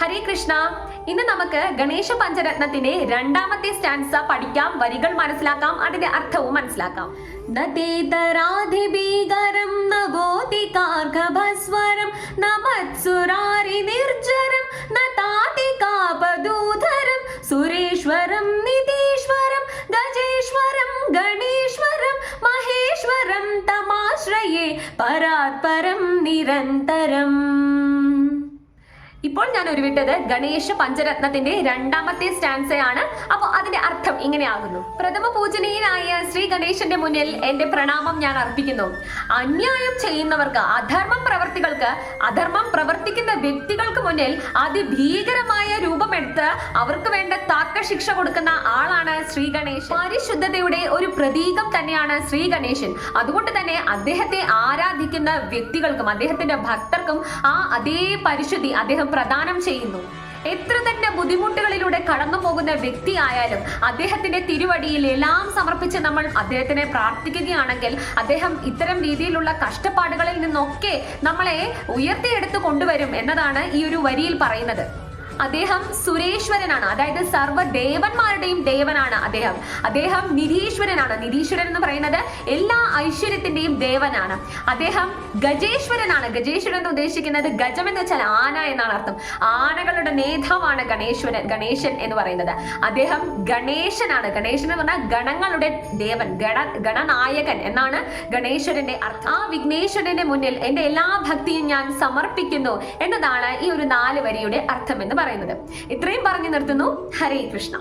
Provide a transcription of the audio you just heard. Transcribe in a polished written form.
ഹരേ കൃഷ്ണ. ഇന്ന് നമുക്ക് ഗണേശ പഞ്ചരത്നത്തിന്റെ രണ്ടാമത്തെ സ്റ്റാൻസ പഠിക്കാം, വരികൾ മനസ്സിലാക്കാം, അതിന്റെ അർത്ഥവും മനസ്സിലാക്കാം. നതേതരാധിഭീകരം നവോതികാർഘഭസ്വരം നമത്സുരാരി നിർജരം നതാതികാപദൂധരം സുരേശ്വരം നിതീശ്വരം ഗജേശ്വരം ഗണേശ്വരം മഹേശ്വരം തമാശ്രയേ പരാത്പരം നിരന്തരം. ഇപ്പോൾ ഞാൻ ഉരുവിട്ടത് ഗണേശ പഞ്ചരത്നത്തിന്റെ രണ്ടാമത്തെ സ്റ്റാൻസയാണ്. അപ്പോൾ അതിന്റെ അർത്ഥം ഇങ്ങനെയാകുന്നു. പ്രഥമ പൂജനീയനായ ശ്രീ ഗണേശന്റെ മുന്നിൽ എന്റെ പ്രണാമം ഞാൻ അർപ്പിക്കുന്നു. അന്യായം ചെയ്യുന്നവർക്ക്, അധർമ്മം പ്രവർത്തികൾക്ക്, അധർമ്മം പ്രവർത്തിക്കുന്ന വ്യക്തികൾക്ക് മുന്നിൽ അതിഭീകരമായ രൂപമെടുത്ത് അവർക്ക് വേണ്ട തക്ക ശിക്ഷ കൊടുക്കുന്ന ആളാണ് ശ്രീ ഗണേശൻ. പരിശുദ്ധതയുടെ ഒരു പ്രതീകം തന്നെയാണ് ശ്രീ ഗണേശൻ. അതുകൊണ്ട് തന്നെ അദ്ദേഹത്തെ ആരാധിക്കുന്ന വ്യക്തികൾക്കും അദ്ദേഹത്തിന്റെ ഭക്തർക്കും ആ അതേ പരിശുദ്ധി അദ്ദേഹം പ്രദാനം ചെയ്യുന്നു. എത്ര തന്നെ ബുദ്ധിമുട്ടുകളിലൂടെ കടന്നു പോകുന്ന വ്യക്തി ആയാലും അദ്ദേഹത്തിന്റെ തിരുവടിയിൽ എല്ലാം സമർപ്പിച്ച് നമ്മൾ അദ്ദേഹത്തിനെ പ്രാർത്ഥിക്കുകയാണെങ്കിൽ അദ്ദേഹം ഇത്തരം രീതിയിലുള്ള കഷ്ടപ്പാടുകളിൽ നിന്നൊക്കെ നമ്മളെ ഉയർത്തിയെടുത്ത് കൊണ്ടുവരും എന്നതാണ് ഈ ഒരു വരിയിൽ പറയുന്നത്. അദ്ദേഹം സുരേശ്വരനാണ്, അതായത് സർവ്വദേവന്മാരുടെയും ദേവനാണ് അദ്ദേഹം. അദ്ദേഹം നിധീശ്വരനാണ്. നിധീശ്വരൻ എന്ന് പറയുന്നത് എല്ലാ ഐശ്വര്യത്തിന്റെയും ദേവനാണ്. അദ്ദേഹം ഗജേശ്വരനാണ്. ഗജേശ്വരൻ എന്ന് ഉദ്ദേശിക്കുന്നത് ഗജം എന്ന് വെച്ചാൽ ആന എന്നാണ് അർത്ഥം. ആനകളുടെ നേതാവാണ് ഗണേശൻ എന്ന് പറയുന്നത്. അദ്ദേഹം ഗണേശനാണ്. ഗണേശൻ എന്ന് പറഞ്ഞാൽ ഗണങ്ങളുടെ ദേവൻ, ഗണനായകൻ എന്നാണ് ഗണേശ്വരന്റെ അർത്ഥം. ആ വിഘ്നേശ്വരന്റെ മുന്നിൽ എന്റെ എല്ലാ ഭക്തിയും ഞാൻ സമർപ്പിക്കുന്നു എന്നതാണ് ഈ ഒരു 4 വരിയുടെ അർത്ഥം എന്ന് പറയുന്നത്. ഇത്രയും പറഞ്ഞു നിർത്തുന്നു. ഹരേ കൃഷ്ണ.